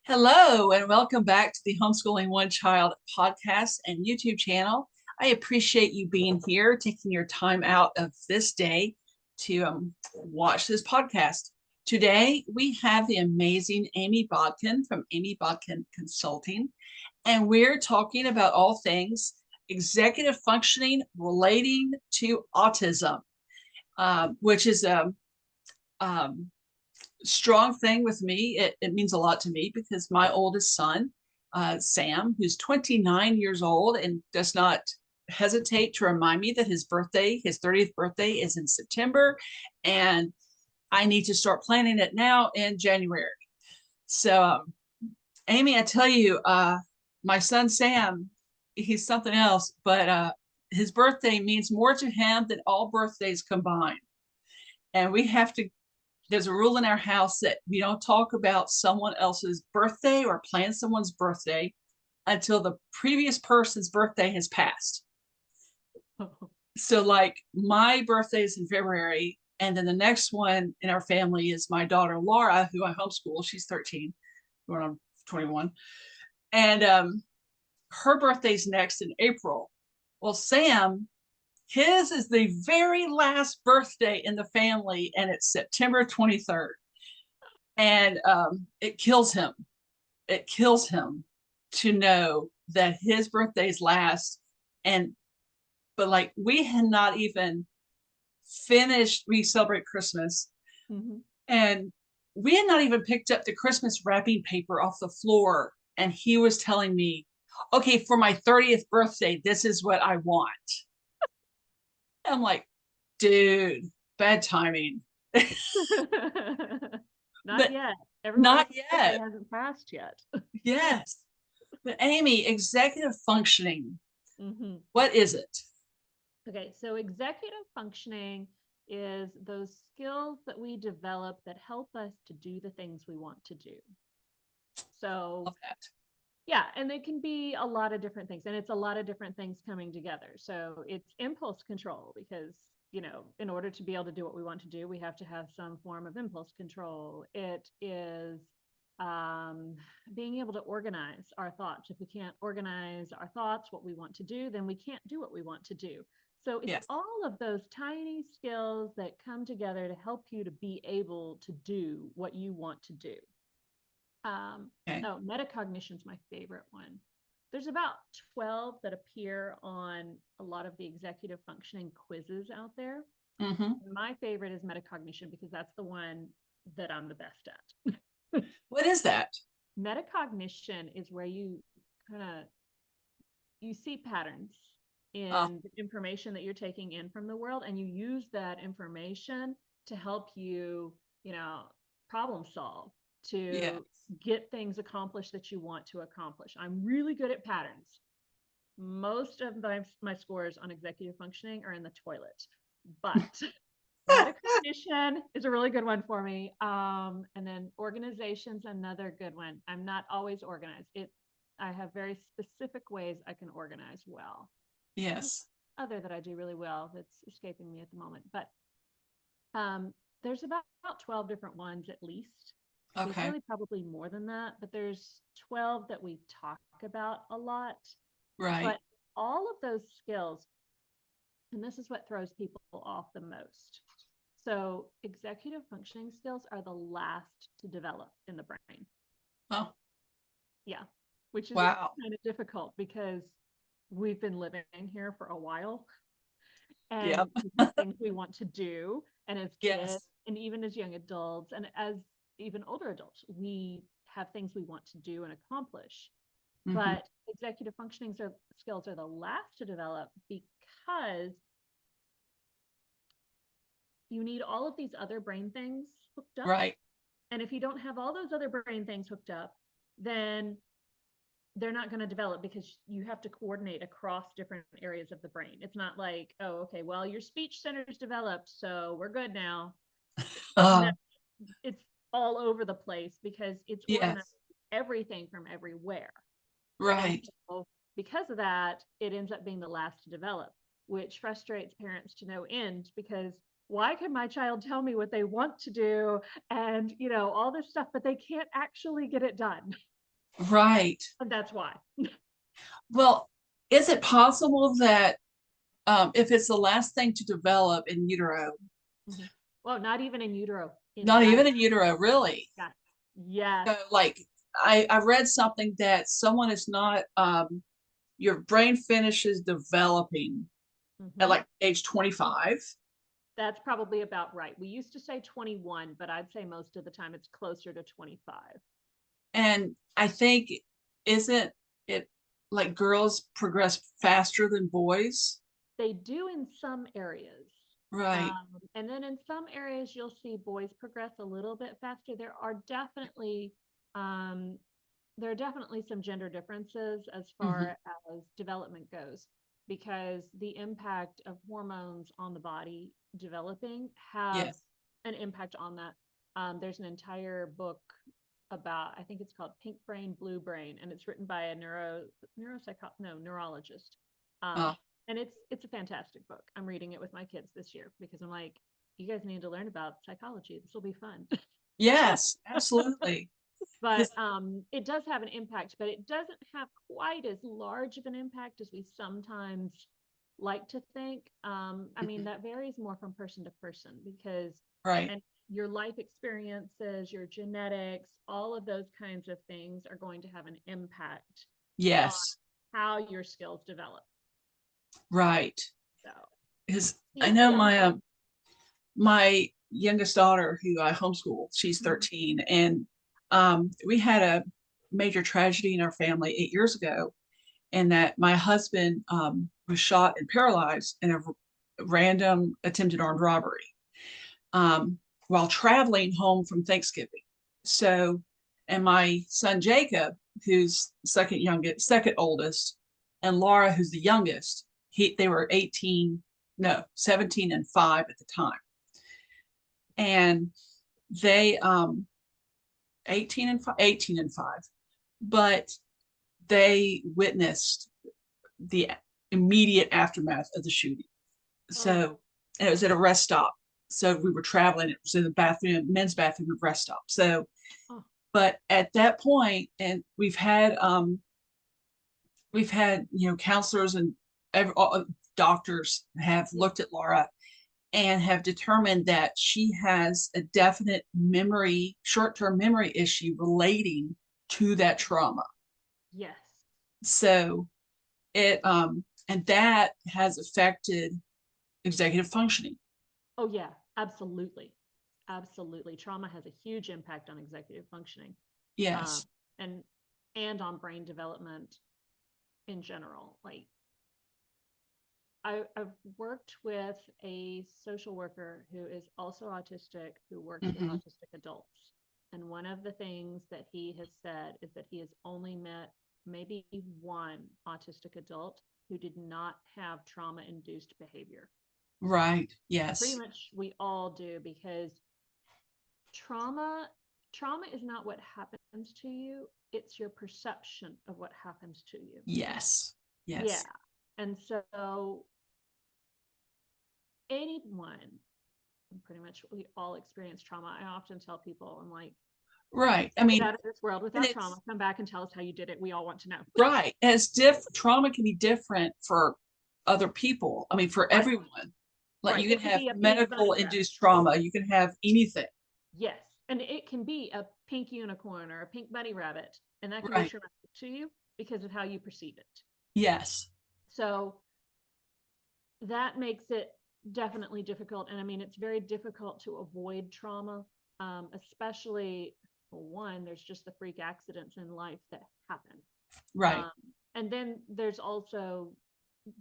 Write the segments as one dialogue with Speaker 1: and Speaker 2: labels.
Speaker 1: Hello, and welcome back to the Homeschooling One Child podcast and YouTube channel. I appreciate you being here, taking your time out of this day to watch this podcast. Today, we have the amazing Amy Bodkin from Amy Bodkin Consulting, and we're talking about all things executive functioning relating to autism, which is a strong thing with me. It means a lot to me because my oldest son, Sam, who's 29 years old and does not hesitate to remind me that his 30th birthday, is in September, and I need to start planning it now in January. So, Amy, I tell you, my son Sam, he's something else, but his birthday means more to him than all birthdays combined. And we have to there's a rule in our house that we don't talk about someone else's birthday or plan someone's birthday until the previous person's birthday has passed. So like my birthday is in February, and then the next one in our family is my daughter Laura, who I homeschool. She's 13, going on 21. And her birthday's next in April. Well, Sam, his is the very last birthday in the family, and it's September 23rd. And it kills him. It kills him to know that his birthday's last. But like we had not even finished, we celebrate Christmas. Mm-hmm. And we had not even picked up the Christmas wrapping paper off the floor. And he was telling me, okay, for my 30th birthday, this is what I want. I'm like, dude, bad timing.
Speaker 2: Not yet.
Speaker 1: Not yet.
Speaker 2: It hasn't passed yet.
Speaker 1: Yes. But Amy, executive functioning, what is it?
Speaker 2: Okay, so executive functioning is those skills that we develop that help us to do the things we want to do. So
Speaker 1: love that.
Speaker 2: Yeah, and it can be a lot of different things, and it's a lot of different things coming together. So it's impulse control because, in order to be able to do what we want to do, we have to have some form of impulse control. It is being able to organize our thoughts. If we can't organize our thoughts, what we want to do, then we can't do what we want to do. So it's all of those tiny skills that come together to help you to be able to do what you want to do. Metacognition is my favorite one. There's about 12 that appear on a lot of the executive functioning quizzes out there. Mm-hmm. My favorite is metacognition because that's the one that I'm the best at.
Speaker 1: What is that?
Speaker 2: Metacognition is where you see patterns in the information that you're taking in from the world, and you use that information to help you, problem solve, to get things accomplished that you want to accomplish. I'm really good at patterns. Most of my scores on executive functioning are in the toilet, but metacognition is a really good one for me. And then organization's another good one. I'm not always organized. I have very specific ways I can organize well.
Speaker 1: Yes.
Speaker 2: Other that I do really well that's escaping me at the moment. But there's about 12 different ones at least.
Speaker 1: Okay.
Speaker 2: There's really probably more than that, but there's 12 that we talk about a lot.
Speaker 1: Right.
Speaker 2: But all of those skills, and this is what throws people off the most. So executive functioning skills are the last to develop in the brain.
Speaker 1: Oh.
Speaker 2: Yeah, which is kind of difficult because we've been living here for a while. And things we want to do, and as kids, and even as young adults, and as even older adults, we have things we want to do and accomplish. Mm-hmm. But executive functioning skills are the last to develop because you need all of these other brain things hooked up.
Speaker 1: Right.
Speaker 2: And if you don't have all those other brain things hooked up, then they're not going to develop because you have to coordinate across different areas of the brain. It's not like, oh, okay, well, your speech center's developed, so we're good now. It's all over the place because it's organized everything from everywhere.
Speaker 1: Right.
Speaker 2: So because of that, it ends up being the last to develop, which frustrates parents to no end because why can my child tell me what they want to do and, all this stuff, but they can't actually get it done?
Speaker 1: Right.
Speaker 2: And that's why.
Speaker 1: Well, is it possible that if it's the last thing to develop in utero,
Speaker 2: Mhm. Well, not even in utero,
Speaker 1: not
Speaker 2: inside.
Speaker 1: even in utero, really?
Speaker 2: Yeah. Yes.
Speaker 1: So, like, I read something that someone is not, your brain finishes developing at
Speaker 2: Hmm.
Speaker 1: like age 25.
Speaker 2: That's probably about right. We used to say 21, but I'd say most of the time it's closer to 25.
Speaker 1: And I think, isn't it like girls progress faster than boys?
Speaker 2: They do in some areas.
Speaker 1: Right.
Speaker 2: And then in some areas, you'll see boys progress a little bit faster. Um, there are definitely some gender differences as
Speaker 1: Hmm.
Speaker 2: far as development goes, because the impact of hormones on the body developing have
Speaker 1: Yes.
Speaker 2: an impact on that. There's an entire book about, I think it's called Pink Brain, Blue Brain, and it's written by a neurologist. Um,
Speaker 1: Uh,
Speaker 2: and it's a fantastic book. I'm reading it with my kids this year because I'm like, you guys need to learn about psychology. This will be fun.
Speaker 1: yes, absolutely.
Speaker 2: But
Speaker 1: 'Cause-
Speaker 2: it does have an impact, but it doesn't have quite as large of an impact as we sometimes like to think. I mean,
Speaker 1: Mhm.
Speaker 2: that varies more from person to person because,
Speaker 1: Right.
Speaker 2: and your life experiences, your genetics, all of those kinds of things are going to have an impact on
Speaker 1: Yes.
Speaker 2: how your skills develop.
Speaker 1: Right.
Speaker 2: So,
Speaker 1: Because I
Speaker 2: yeah,
Speaker 1: know
Speaker 2: yeah.
Speaker 1: my youngest daughter, who I homeschool, she's
Speaker 2: Mhm.
Speaker 1: 13, and we had a major tragedy in our family 8 years ago, and that my husband was shot and paralyzed in a random attempted armed robbery um, while traveling home from Thanksgiving. So, and my son Jacob, who's second oldest, and Laura, who's the youngest, they were 18, no, 17 and 5 at the time. And they 18 and 5, but they witnessed the immediate aftermath of the shooting.
Speaker 2: Oh,
Speaker 1: So, and it was at a rest stop. So we were traveling. It was in the bathroom, men's bathroom of rest stop. So,
Speaker 2: oh,
Speaker 1: but at that point, and we've had counselors and all, doctors have
Speaker 2: yeah.
Speaker 1: looked at Laura and have determined that she has a definite short-term memory issue relating to that trauma.
Speaker 2: Yes.
Speaker 1: So and that has affected executive functioning.
Speaker 2: Oh, yeah, absolutely. Absolutely. Trauma has a huge impact on executive functioning, um,
Speaker 1: Yes.
Speaker 2: and and on brain development in general. Like I've worked with a social worker who is also autistic, who works with
Speaker 1: Hmm.
Speaker 2: autistic adults. And one of the things that he has said is that he has only met maybe one autistic adult who did not have trauma induced behavior.
Speaker 1: Right.
Speaker 2: And pretty
Speaker 1: Yes.
Speaker 2: much we all do, because trauma trauma is not what happens to you, it's your perception of what happens to you.
Speaker 1: Yes.
Speaker 2: Yeah.
Speaker 1: Yes.
Speaker 2: And so anyone, pretty much we all experience trauma. I often tell people, I'm like,
Speaker 1: Right. I
Speaker 2: get
Speaker 1: mean,
Speaker 2: out of this world
Speaker 1: and
Speaker 2: without trauma,
Speaker 1: it's
Speaker 2: come back and tell us how you did it. We all want to know.
Speaker 1: right. And it's different. Trauma can be different for other people. I mean, for
Speaker 2: Right.
Speaker 1: everyone. Like
Speaker 2: Right.
Speaker 1: you
Speaker 2: It
Speaker 1: can
Speaker 2: can
Speaker 1: have
Speaker 2: be a pink
Speaker 1: medical
Speaker 2: bunny rabbit.
Speaker 1: induced trauma. You can have anything.
Speaker 2: Yes. And it can be a pink unicorn or a pink bunny rabbit. And that can be
Speaker 1: Right.
Speaker 2: traumatic to you because of how you perceive it.
Speaker 1: Yes.
Speaker 2: So that makes it definitely difficult. And I mean, it's very difficult to avoid trauma, especially, well, one, there's just the freak accidents in life that happen.
Speaker 1: Right.
Speaker 2: Um, and then there's also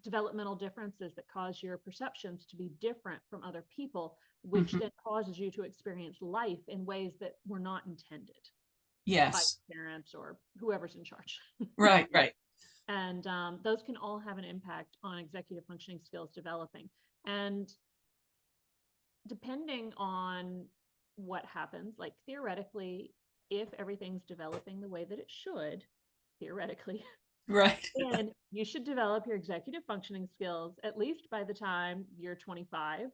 Speaker 2: developmental differences that cause your perceptions to be different from other people, which
Speaker 1: Hmm.
Speaker 2: then causes you to experience life in ways that were not intended by
Speaker 1: Yes.
Speaker 2: parents or whoever's in charge.
Speaker 1: Right. Right.
Speaker 2: And those can all have an impact on executive functioning skills developing. And depending on what happens, like theoretically, if everything's developing the way that it should, theoretically,
Speaker 1: Right.
Speaker 2: then you should develop your executive functioning skills at least by the time you're 25.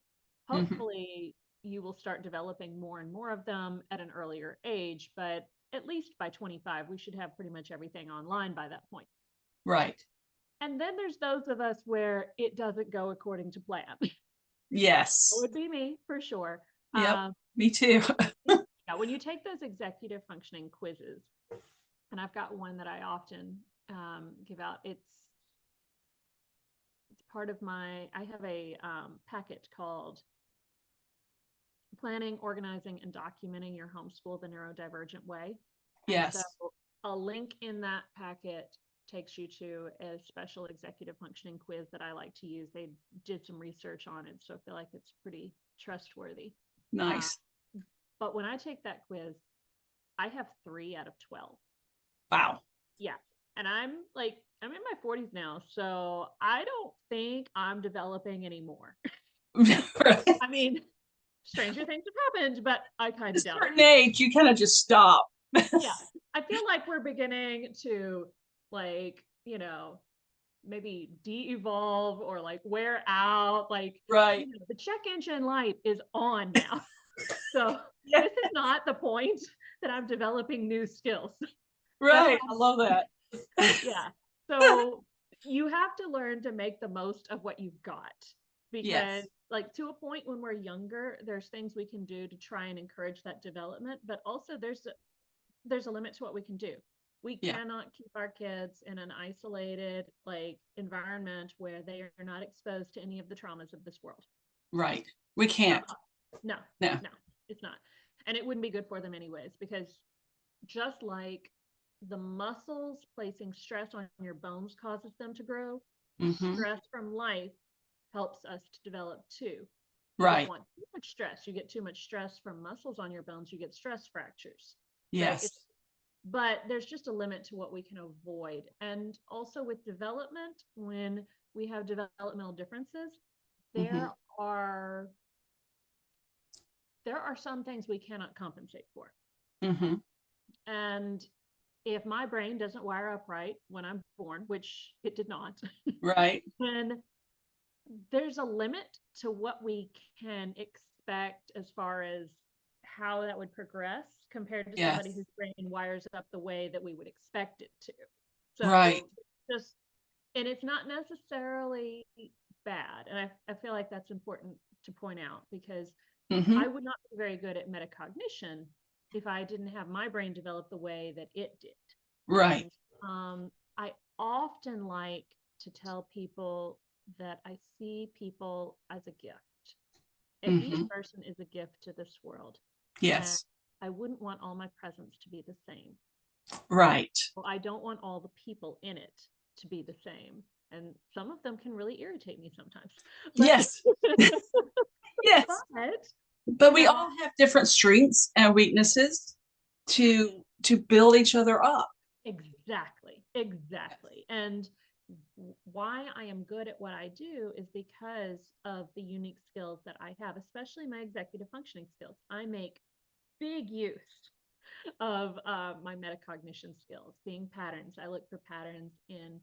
Speaker 1: Hmm.
Speaker 2: Hopefully, you will start developing more and more of them at an earlier age, but at least by 25, we should have pretty much everything online by that point.
Speaker 1: Right.
Speaker 2: And then there's those of us where it doesn't go according to plan.
Speaker 1: Yes.
Speaker 2: It would be me for sure.
Speaker 1: Yep. Me too.
Speaker 2: Yeah, when you take those executive functioning quizzes, and I've got one that I often give out. It's part of I have a packet called Planning, Organizing, and Documenting Your Homeschool the Neurodivergent Way.
Speaker 1: Yes.
Speaker 2: And so a link in that packet takes you to a special executive functioning quiz that I like to use. They did some research on it, so I feel like it's pretty trustworthy.
Speaker 1: Nice.
Speaker 2: But when I take that quiz, I have 3 out of 12.
Speaker 1: Wow.
Speaker 2: Yeah. And I'm in my 40s now, so I don't think I'm developing anymore. I mean, stranger things have happened, but I kind of doubt it. At a certain
Speaker 1: age, you kind of just stop.
Speaker 2: Yeah. I feel like we're beginning to maybe de-evolve or wear out.
Speaker 1: Right.
Speaker 2: The check engine light is on now. So this is not the point that I'm developing new skills.
Speaker 1: Right. I love that.
Speaker 2: Yeah. So you have to learn to make the most of what you've got, because to a point when we're younger, there's things we can do to try and encourage that development, but also there's a limit to what we can do. We cannot keep our kids in an isolated environment where they are not exposed to any of the traumas of this world.
Speaker 1: Right. We can't.
Speaker 2: No, it's not. And it wouldn't be good for them anyways, because just like the muscles placing stress on your bones causes them to grow, stress from life helps us to develop too. You don't want too much stress. You get too much stress from muscles on your bones, you get stress fractures.
Speaker 1: Yes.
Speaker 2: But there's just a limit to what we can avoid. And also with development, when we have developmental differences, there are some things we cannot compensate for. And if my brain doesn't wire up right when I'm born, which it did not,
Speaker 1: right,
Speaker 2: then there's a limit to what we can expect as far as how that would progress compared to somebody whose brain wires up the way that we would expect it to. So and it's not necessarily bad. And I feel like that's important to point out, because I would not be very good at metacognition if I didn't have my brain develop the way that it did.
Speaker 1: Right.
Speaker 2: And, I often like to tell people that I see people as a gift. And each person is a gift to this world.
Speaker 1: Yes.
Speaker 2: And I wouldn't want all my presents to be the same.
Speaker 1: Right.
Speaker 2: Well, I don't want all the people in it to be the same. And some of them can really irritate me sometimes.
Speaker 1: Yes. Yes. But we all have different strengths and weaknesses to build each other up.
Speaker 2: Exactly. And why I am good at what I do is because of the unique skills that I have, especially my executive functioning skills. I make big use of my metacognition skills, seeing patterns. I look for patterns in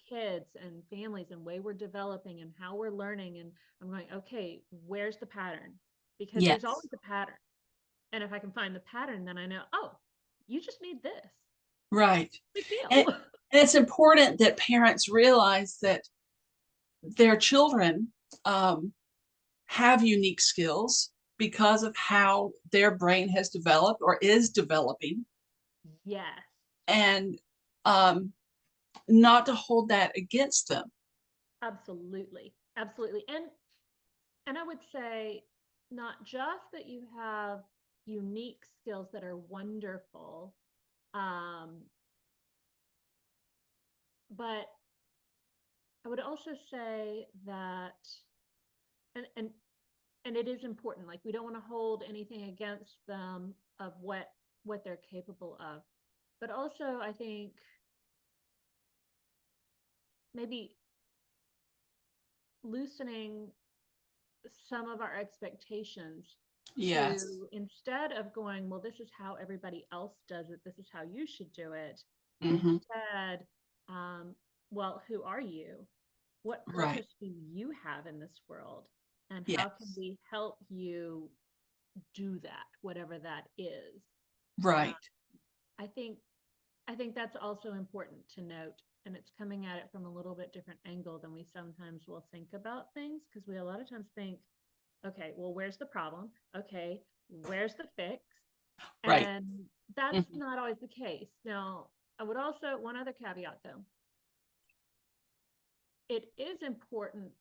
Speaker 2: kids and families and way we're developing and how we're learning. And I'm going, okay, where's the pattern? Because there's always a pattern. And if I can find the pattern, then I know, oh, you just need this.
Speaker 1: Right.
Speaker 2: Big deal.
Speaker 1: And it's important that parents realize that their children have unique skills because of how their brain has developed or is developing.
Speaker 2: Yes.
Speaker 1: And not to hold that against them.
Speaker 2: Absolutely. And I would say not just that you have unique skills that are wonderful, but I would also say that, and it is important, we don't want to hold anything against them of what they're capable of, but also I think maybe loosening some of our expectations to, instead of going, well, this is how everybody else does it, this is how you should do it, instead, well, who are you? What purpose do you have in this world? And how can we help you do that, whatever that is?
Speaker 1: Right.
Speaker 2: I think that's also important to note, and it's coming at it from a little bit different angle than we sometimes will think about things, because we a lot of times think, okay, well, where's the problem? Okay, where's the fix?
Speaker 1: Right.
Speaker 2: And that's
Speaker 1: Mhm.
Speaker 2: not always the case. Now, I would also, one other caveat though, it is important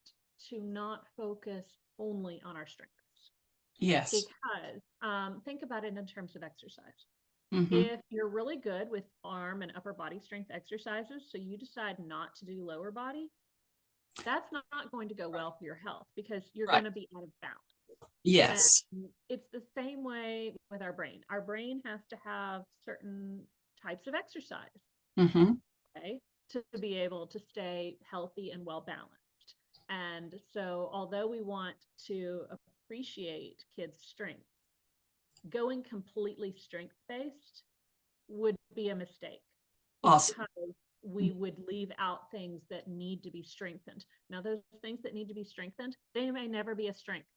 Speaker 2: to not focus only on our strengths,
Speaker 1: Yes.
Speaker 2: because think about it in terms of exercise.
Speaker 1: Hmm.
Speaker 2: If you're really good with arm and upper body strength exercises, so you decide not to do lower body, that's not going to go well for your health, because you're
Speaker 1: Right.
Speaker 2: going to be out of balance.
Speaker 1: Yes.
Speaker 2: And it's the same way with our brain. Our brain has to have certain types of exercise,
Speaker 1: Hmm.
Speaker 2: okay, to be able to stay healthy and well balanced. And so, although we want to appreciate kids' strength, going completely strength based would be a mistake,
Speaker 1: Awesome.
Speaker 2: because we would leave out things that need to be strengthened. Now, those things that need to be strengthened, they may never be a strength.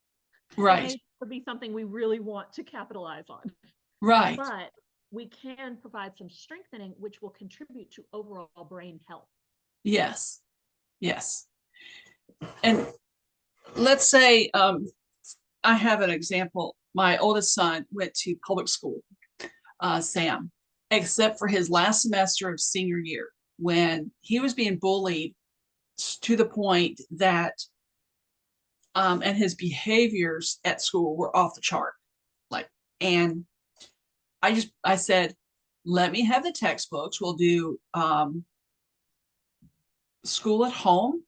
Speaker 2: They
Speaker 1: Right.
Speaker 2: may be something we really want to capitalize on,
Speaker 1: Right.
Speaker 2: but we can provide some strengthening, which will contribute to overall brain health.
Speaker 1: Yes. Yes. And let's say I have an example. My oldest son went to public school, Sam, except for his last semester of senior year, when he was being bullied to the point that and his behaviors at school were off the chart. Like, and I said, let me have the textbooks. We'll do school at home,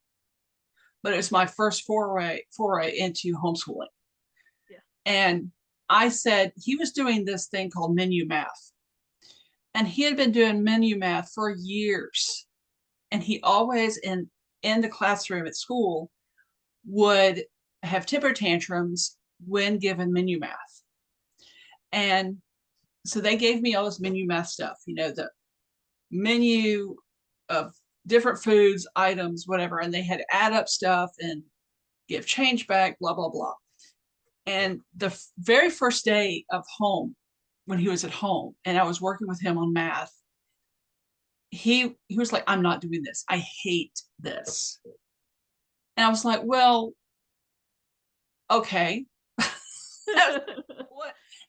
Speaker 1: but it was my first foray into homeschooling.
Speaker 2: Yeah.
Speaker 1: And I said he was doing this thing called menu math, and he had been doing menu math for years. And he always in the classroom at school would have temper tantrums when given menu math. And so they gave me all this menu math stuff, the menu of different foods, items, whatever, and they had to add up stuff and give change back, blah, blah, blah. And the very first day of home, when he was at home and I was working with him on math, he was like, I'm not doing this. I hate this. And I was like, well, okay.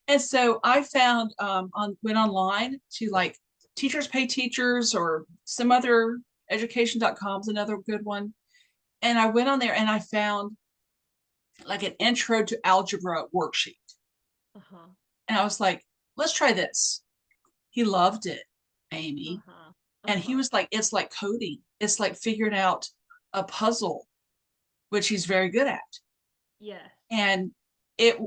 Speaker 1: And so I found went online to like Teachers Pay Teachers or some other education.com is another good one. And I went on there and I found like an intro to algebra worksheet.
Speaker 2: Uh-huh.
Speaker 1: And I was like, let's try this. He loved it, Amy.
Speaker 2: Uh-huh.
Speaker 1: And he was like, it's like coding. It's like figuring out a puzzle, which he's very good at.
Speaker 2: Yes.
Speaker 1: And it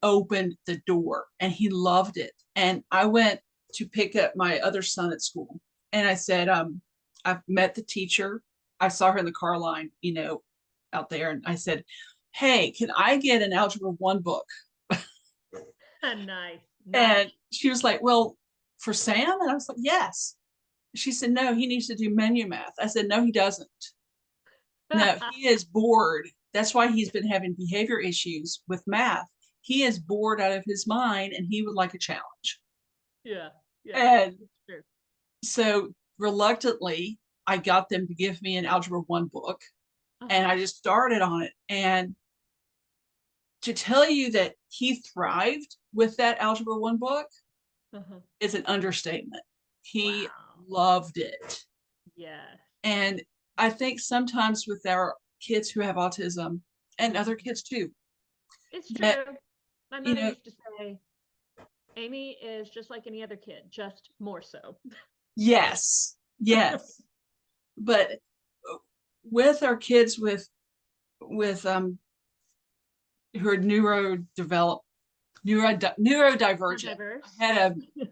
Speaker 1: opened the door and he loved it. And I went to pick up my other son at school and I said, I've met the teacher. I saw her in the car line, out there. And I said, hey, can I get an Algebra 1 book?
Speaker 2: Nice.
Speaker 1: And she was like, well, for Sam? And I was like, yes. She said, no, he needs to do menu math. I said, no, he doesn't. No, he is bored. That's why he's been having behavior issues with math. He is bored out of his mind and he would like a challenge.
Speaker 2: Yeah. Yeah.
Speaker 1: And
Speaker 2: Sure.
Speaker 1: so reluctantly, I got them to give me an Algebra 1 book and I just started on it. And to tell you that he thrived with that Algebra 1 book is an understatement. He loved it.
Speaker 2: Yeah.
Speaker 1: And I think sometimes with our kids who have autism and other kids too,
Speaker 2: it's
Speaker 1: that,
Speaker 2: true. My mother used to say, Amy is just like any other kid, just more so.
Speaker 1: Yes, yes. But with our kids with who are neurodivergent, I had a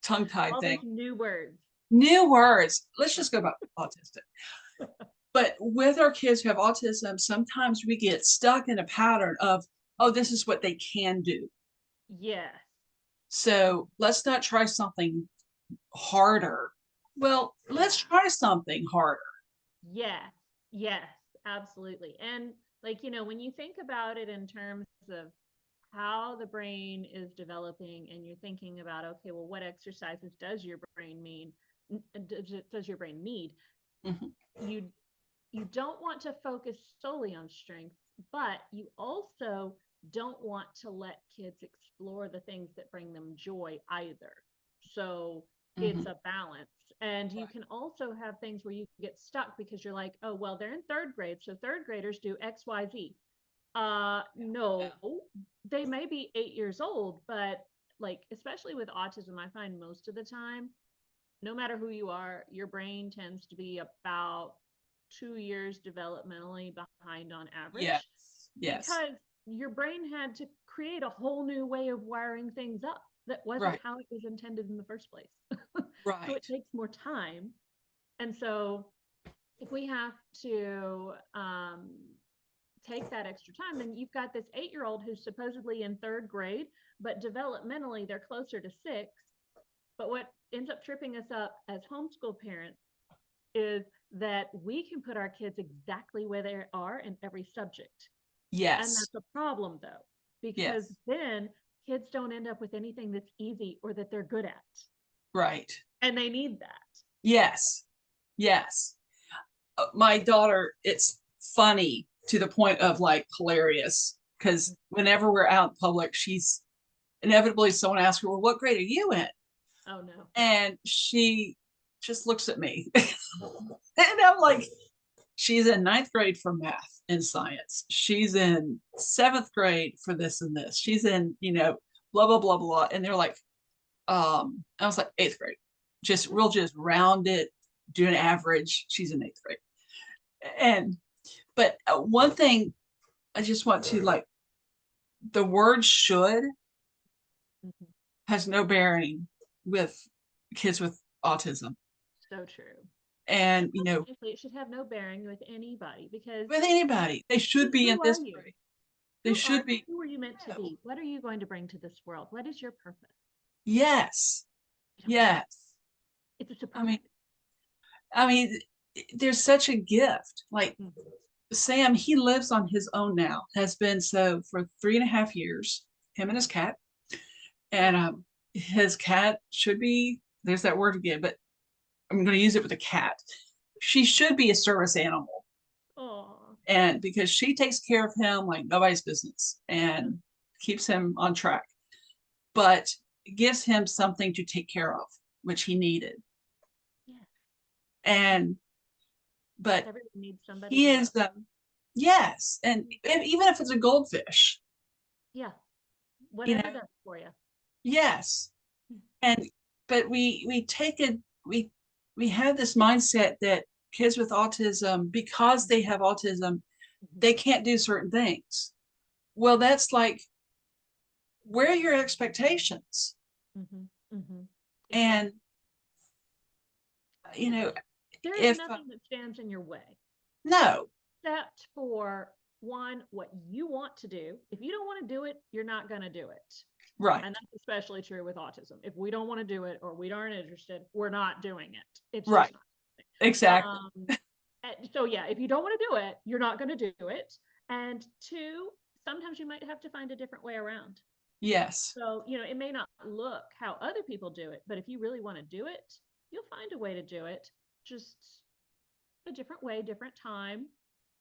Speaker 1: tongue-tied thing.
Speaker 2: New words.
Speaker 1: New words. Let's just go about autistic. But with our kids who have autism, sometimes we get stuck in a pattern of, oh, this is what they can do.
Speaker 2: Yeah.
Speaker 1: So let's not try something harder. Well, let's try something harder.
Speaker 2: Yeah. Yes, absolutely. And like, when you think about it in terms of how the brain is developing and you're thinking about, okay, well, what exercises does your brain does your brain need? You don't want to focus solely on strengths, but you also don't want to let kids explore the things that bring them joy either. So it's a balance. And you can also have things where you get stuck because you're like, oh, well, they're in third grade, so third graders do XYZ. No, they may be 8 years old, but like, especially with autism, I find most of the time, no matter who you are, your brain tends to be about 2 years developmentally behind on average.
Speaker 1: Yes.
Speaker 2: Because your brain had to create a whole new way of wiring things up that wasn't how it was intended in the first place.
Speaker 1: Right.
Speaker 2: So it takes more time. And so if we have to take that extra time, then you've got this 8-year-old who's supposedly in third grade, but developmentally they're closer to 6. But what ends up tripping us up as homeschool parents is that we can put our kids exactly where they are in every subject.
Speaker 1: Yes.
Speaker 2: And that's a problem, though, because then kids don't end up with anything that's easy or that they're good at.
Speaker 1: Right.
Speaker 2: And they need that.
Speaker 1: Yes. Yes. My daughter, it's funny to the point of like hilarious, because whenever we're out in public, she's inevitably someone asks her, well, what grade are you in?
Speaker 2: Oh, no.
Speaker 1: And she just looks at me. And I'm like, she's in 9th grade for math and science. She's in 7th grade for this and this. She's in, blah, blah, blah, blah. And they're like, I was like, 8th grade. We'll just round it, do an average. She's in 8th grade. But one thing I just want to like, the word should has no bearing with kids with autism.
Speaker 2: So true.
Speaker 1: And
Speaker 2: it should have no bearing with anybody, because
Speaker 1: with anybody, they should be in this grade. They should be.
Speaker 2: Who are you meant to be? What are you going to bring to this world? What is your purpose?
Speaker 1: Yes. Yes.
Speaker 2: It's a surprise.
Speaker 1: I mean, there's such a gift. Like Sam, he lives on his own now, has been so for 3.5 years, him and his cat. And his cat should be, there's that word again, but I'm going to use it with a cat. She should be a service animal.
Speaker 2: Aww.
Speaker 1: And because she takes care of him like nobody's business and keeps him on track, but gives him something to take care of, which he needed. But
Speaker 2: everyone needs somebody.
Speaker 1: He is yes. And even if it's a goldfish.
Speaker 2: Yeah. Whatever does for you.
Speaker 1: Yes. But we take it, we have this mindset that kids with autism, because they have autism, they can't do certain things. Well, that's like, where are your expectations? And
Speaker 2: there's nothing that stands in your way.
Speaker 1: No.
Speaker 2: Except for one, what you want to do. If you don't want to do it, you're not going to do it.
Speaker 1: Right.
Speaker 2: And that's especially true with autism. If we don't want to do it or we aren't interested, we're not doing it. It's
Speaker 1: right.
Speaker 2: Just not.
Speaker 1: Exactly.
Speaker 2: So yeah, if you don't want to do it, you're not going to do it. And 2, sometimes you might have to find a different way around.
Speaker 1: Yes.
Speaker 2: So, it may not look how other people do it, but if you really want to do it, you'll find a way to do it. Just a different way, different time.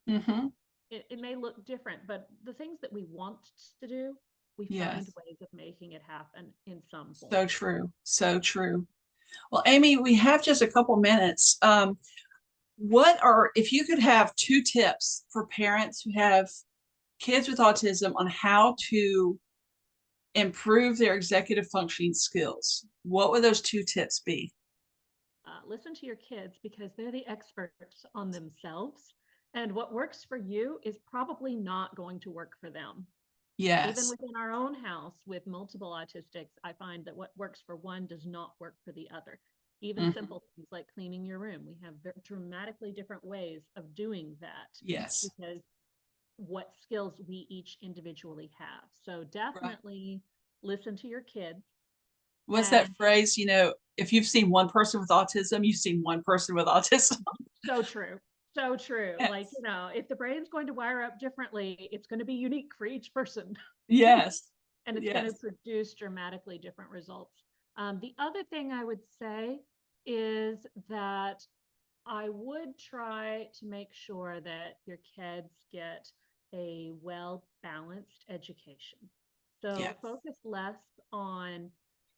Speaker 2: It may look different, but the things that we want to do, we find ways of making it happen in some form.
Speaker 1: So true. So true. Well, Amy, we have just a couple minutes. If you could have 2 tips for parents who have kids with autism on how to improve their executive functioning skills, what would those 2 tips be?
Speaker 2: Listen to your kids, because they're the experts on themselves. And what works for you is probably not going to work for them.
Speaker 1: Yes.
Speaker 2: Even within our own house with multiple autistics, I find that what works for one does not work for the other. Even simple things like cleaning your room. We have dramatically different ways of doing that.
Speaker 1: Yes.
Speaker 2: Because what skills we each individually have. So definitely listen to your kids.
Speaker 1: What's that phrase? If you've seen one person with autism, you've seen one person with autism.
Speaker 2: So true. So true.
Speaker 1: Yes.
Speaker 2: Like, if the brain's going to wire up differently, it's going to be unique for each person.
Speaker 1: Yes.
Speaker 2: and it's going to
Speaker 1: Yes.
Speaker 2: produce dramatically different results. The other thing I would say is that I would try to make sure that your kids get a well-balanced education. So
Speaker 1: Yes.
Speaker 2: focus less on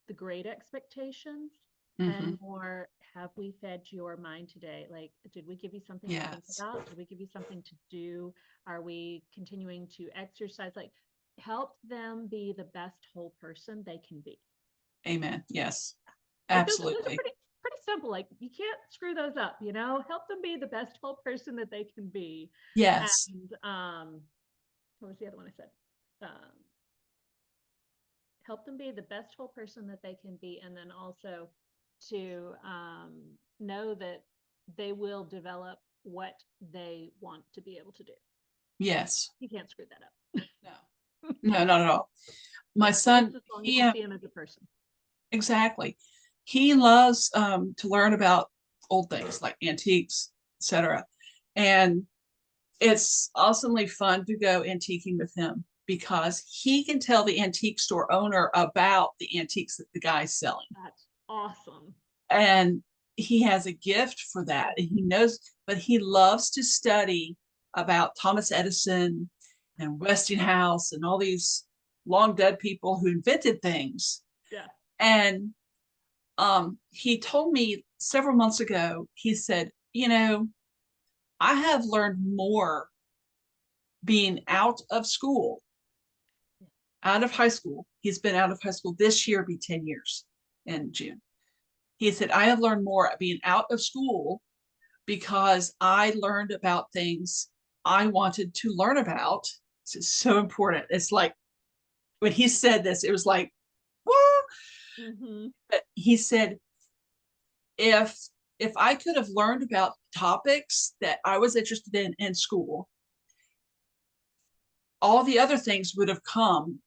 Speaker 2: the grade expectations
Speaker 1: Mm-hmm.
Speaker 2: and more, have we fed your mind today? Like, did we give you something to think
Speaker 1: Yes.
Speaker 2: about? Did we give you something to do? Are we continuing to exercise? Like, help them be the best whole person they can be.
Speaker 1: Amen. Yes.
Speaker 2: Like those are
Speaker 1: Absolutely.
Speaker 2: pretty simple. Like, you can't screw those up, you know? Help them be the best whole person that they can be.
Speaker 1: Yes.
Speaker 2: And what was the other one I said? Um, help them be the best whole person that they can be, and then also to know that they will develop what they want to be able to do.
Speaker 1: Yes.
Speaker 2: You can't screw that up.
Speaker 1: No. No, not at all. My son,
Speaker 2: Just as long as
Speaker 1: he
Speaker 2: you see him as a person.
Speaker 1: exactly. He loves to learn about old things like antiques, etc. And it's awesomely fun to go antiquing with him because he can tell the antique store owner about the antiques that the guy's selling.
Speaker 2: That's awesome.
Speaker 1: And he has a gift for that. And he knows, but he loves to study about Thomas Edison and Westinghouse and all these long dead people who invented things.
Speaker 2: Yeah.
Speaker 1: And he told me several months ago, he said, you know, I have learned more being out of school, out of high school. He's been out of high school this year, be 10 years in June. He said, I have learned more being out of school because I learned about things I wanted to learn about. This is so important. It's like when he said this, it was like, what?
Speaker 2: Mm-hmm.
Speaker 1: But he said, if I could have learned about topics that I was interested in school, all the other things would have come.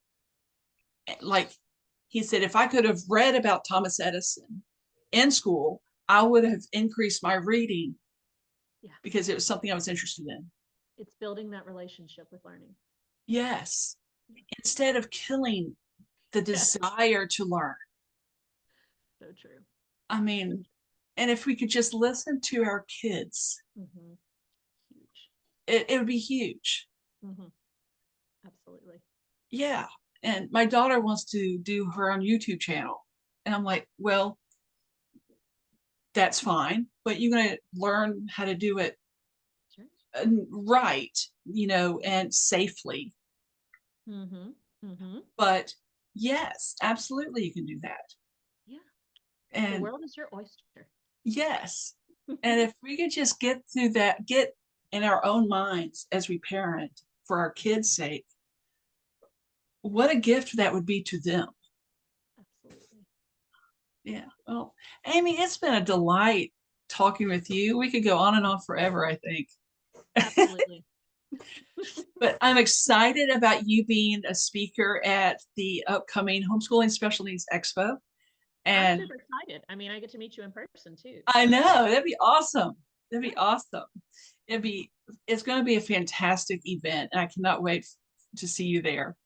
Speaker 1: Like he said, if I could have read about Thomas Edison in school, I would have increased my reading.
Speaker 2: Yeah.
Speaker 1: Because it was something I was interested in.
Speaker 2: It's building that relationship with learning.
Speaker 1: Yes. Instead of killing the desire to learn.
Speaker 2: So true.
Speaker 1: I mean, and if we could just listen to our kids,
Speaker 2: Mm-hmm. Huge.
Speaker 1: it would be huge.
Speaker 2: Mm-hmm. Absolutely.
Speaker 1: Yeah. And my daughter wants to do her own YouTube channel. And I'm like, well, that's fine, but you're going to learn how to do it
Speaker 2: Sure.
Speaker 1: right, and safely.
Speaker 2: Mm-hmm. Mm-hmm.
Speaker 1: But yes, absolutely, you can do that.
Speaker 2: Yeah. The
Speaker 1: And
Speaker 2: world is your oyster.
Speaker 1: yes. And if we could just get through that, get in our own minds as we parent for our kids' sake, what a gift that would be to them.
Speaker 2: Absolutely.
Speaker 1: Yeah. Well, Amy, it's been a delight talking with you. We could go on and on forever, I think.
Speaker 2: Absolutely.
Speaker 1: But I'm excited about you being a speaker at the upcoming Homeschooling Special Needs Expo.
Speaker 2: I'm
Speaker 1: And
Speaker 2: super excited. I mean, I get to meet you in person too.
Speaker 1: I
Speaker 2: So.
Speaker 1: know that'd be awesome. That'd
Speaker 2: Yeah.
Speaker 1: be awesome. It's going to be a fantastic event, and I cannot wait to see you there.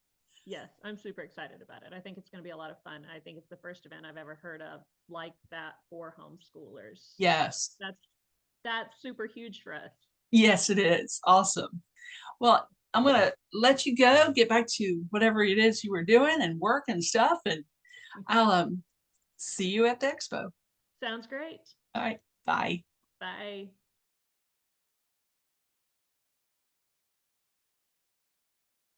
Speaker 2: Yes, I'm super excited about it. I think it's going to be a lot of fun. I think it's the first event I've ever heard of like that for homeschoolers.
Speaker 1: Yes.
Speaker 2: That's super huge for us.
Speaker 1: Yes, it is. Awesome. Well, I'm going to let you go, get back to whatever it is you were doing and work and stuff, and I'll see you at the expo.
Speaker 2: Sounds great.
Speaker 1: All right. Bye.
Speaker 2: Bye.